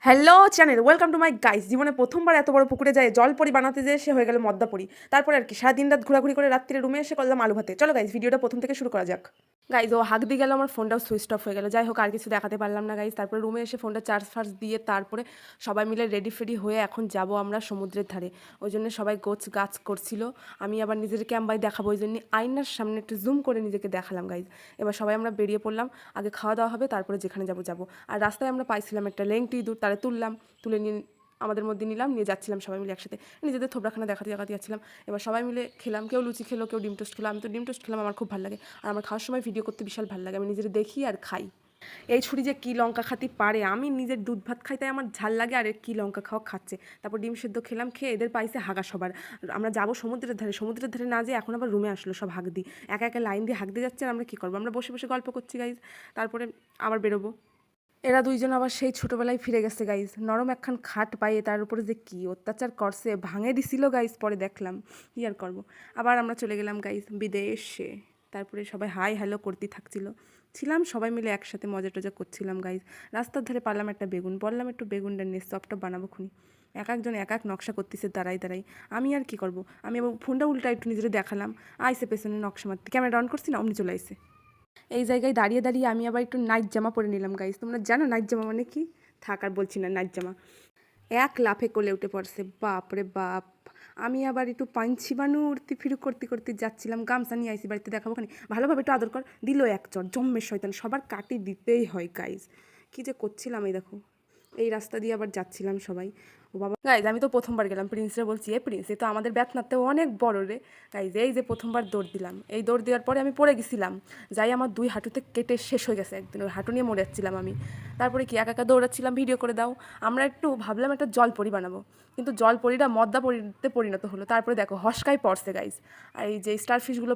Hello channel, welcome to my guys. জীবনে প্রথমবার এত বড় পুকুরে যায় জলপরি বানাতে যেয়ে সে হয়ে গেল মদ্দাপরি। তারপরে আর কি সারাদিন রাত ঘোরাঘুরি করে রাত্রিরে রুমে এসে করলাম আলু ভাতে। চলো গাইস, ভিডিওটা প্রথম থেকে শুরু করা যাক। গাইজ ও হাঁক দিয়ে গেল, আমার ফোনটাও সুইচ অফ হয়ে গেল। যাই হোক, আর কিছু দেখাতে পারলাম না গাইজ। তারপরে রুমে এসে ফোনটা চার্জ ফার্জ দিয়ে তারপরে সবাই মিলে রেডি ফেডি হয়ে এখন যাব আমরা সমুদ্রের ধারে। ওই জন্য সবাই গোছ গাছ করছিল। আমি আবার নিজের ক্যাম্বাই দেখাবো, ওই জন্য আয়নার সামনে একটু জুম করে নিজেকে দেখালাম গাইজ। এবার সবাই আমরা বেরিয়ে পড়লাম। আগে খাওয়া দাওয়া হবে, তারপরে যেখানে যাবো। আর রাস্তায় আমরা পাইছিলাম একটা লেংটি ইঁদুর, তারে তুললাম, তুলে নিয়ে আমাদের মধ্যে নিলাম, নিয়ে যাচ্ছিলাম সবাই মিলে একসাথে। নিজেদের থোবড়াখানা দেখাতে যাচ্ছিলাম। এবার সবাই মিলে খেলাম, কেউ লুচি খেলো, কেউ ডিম টোস্ট খেলো। আমি তো ডিম টোস্ট খেলাম, আমার খুব ভালো লাগে। আর আমার খাওয়ার সময় ভিডিও করতে বিশাল ভালো লাগে, আমি নিজের দেখি আর খাই। এই ছুরি যে কী লঙ্কা খাতি পারে, আমি নিজের দুধ ভাত খাই তাই আমার ঝাল লাগে, আর এর কী লঙ্কা খাওয়া খাচ্ছে। তারপর ডিম সেদ্ধ খেলাম, খেয়ে এদের পাইছে হাগা সবার। আমরা যাবো সমুদ্রের ধারে না যেয়ে এখন আবার রুমে আসলো সব হাঁক দিই, একা একা লাইন দিয়ে হাঁক দিয়ে যাচ্ছে। আর আমরা কী করবো, আমরা বসে বসে গল্প করছি গাইজ। তারপরে আবার বেরোবো। এরা দুইজন আবার সেই ছোটোবেলায় ফিরে গেছে গাইজ। নরম একখান খাট পাইয়ে তার উপরে যে কী অত্যাচার করছে, ভাঙে দিছিল গাইজ। পরে দেখলাম কী আর করবো। আবার আমরা চলে গেলাম গাইজ বিদেশে। তারপরে সবাই হাই হ্যালো করতে ছিলাম সবাই মিলে একসাথে মজা টজা করছিলাম গাইজ। রাস্তার ধারে পারলাম একটা বেগুন, বললাম একটু বেগুনটা নিয়ে চপটা বানাবো খুনি। একজন এক এক নকশা করতেছে দাঁড়াই। আমি আর কি করব, আমি আবার ফোনটা উল্টা একটু নিজেরে দেখালাম। আইসে পেছনে নকশা মারতে, ক্যামেরা অন করছি না, অমনি চলে আইসে। এই জায়গায় দাঁড়িয়ে আমি আবার একটু নাইট জামা পরে নিলাম গাইজ। তোমরা জানো নাইট জামা মানে কি? থাক আর বলছি না, নাইট জামা এক লাফে কোলে উঠে পড়ছে, বাপ রে বাপ। আমি আবার একটু পাঞ্ছি বানু উড়তি ফিরু করতে যাচ্ছিলাম, গামছা নিয়ে আইসি বাড়িতে দেখাবো খানি, ভালোভাবে একটু আদর কর। দিল এক চট, জম্মের শয়তান, সবার কাটি দিতেই হয় গাইজ। কী যে করছিলাম, এই দেখো এই রাস্তা দিয়ে আবার যাচ্ছিলাম সবাই। ও বাবা গাইজ, আমি তো প্রথমবার গেলাম। প্রিন্সরে বলছি, এ প্রিন্স, এ তো আমাদের বেতনাতে অনেক বড় রে। গাইজ এই যে প্রথমবার দৌড় দিলাম, এই দৌড় দেওয়ার পরে আমি পড়ে গেছিলাম, যাই আমার দুই হাঁটুতে কেটে শেষ হয়ে গেছে একদিন, ওই হাঁটু নিয়ে মরে যাচ্ছিলাম আমি। তারপরে কি একা একা দৌড়াচ্ছিলাম, ভিডিও করে দাও। আমরা একটু ভাবলাম একটা জলপরি বানাবো, কিন্তু জলপরিটা মদ্দা পরিতে পরিণত হলো। তারপরে দেখো হসকায় পড়ছে গাইজ। আর এই যে স্টারফিশগুলো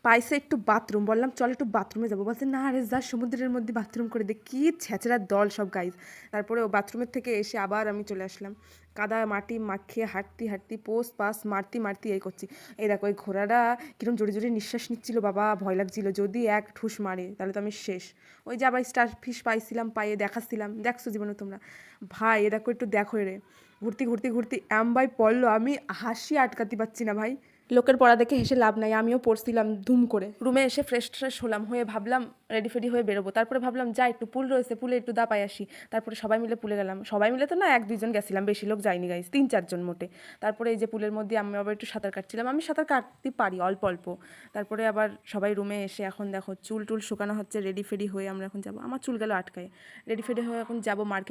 পাইছে একটু বাথরুম, বললাম চল একটু বাথরুমে যাবো, বলছে না আরে যা সমুদ্রের মধ্যে বাথরুম করে দে। কী ছেঁচড়ার দল সব গাইজ। তারপরে ও বাথরুমের থেকে এসে আবার আমি চলে আসলাম, কাদা মাটি মাখিয়ে হাঁটতি পোস পাস মারতি এই করছি। এই দেখো ওই ঘোড়াটা কিরম জোরে নিঃশ্বাস নিচ্ছিল, বাবা ভয় লাগছিল, যদি এক ঠুস মারে তাহলে তো আমি শেষ। ওই যে আবার স্টার ফিশ পাইছিলাম, পাইয়ে দেখাচ্ছিলাম, দেখছো জীবনে তোমরা? ভাই এ দেখো একটু দেখো রে, ঘুরতি এমবাই পড়লো, আমি হাসি আটকাতে পারছি না ভাই। লোকের পড়া দেখে হেসে লাভ নাই, আমিও পড়ছিলাম ধুম করে। রুমে এসে ফ্রেশ হলাম, হয়ে ভাবলাম রেডি ফেডি হয়ে বেরোবো। তারপরে ভাবলাম যা একটু পুল রয়েছে, পুলে একটু দাপাই আসি। তারপরে সবাই মিলে পুলে গেলাম। সবাই মিলে তো না, এক দুইজন গেছিলাম, বেশি লোক যায়নি গাইজ, 3-4 জন মোটে। তারপরে এই যে পুলের মধ্যে আমি আবার একটু সাঁতার কাটছিলাম, আমি সাঁতার কাটতে পারি অল্প। তারপরে আবার সবাই রুমে এসে এখন দেখো চুল টুল শুকানো হচ্ছে, রেডি ফেডি হয়ে আমরা এখন যাবো। আমার চুল গেল আটকায়, রেডি ফেডি হয়ে এখন যাবো মার্কেট।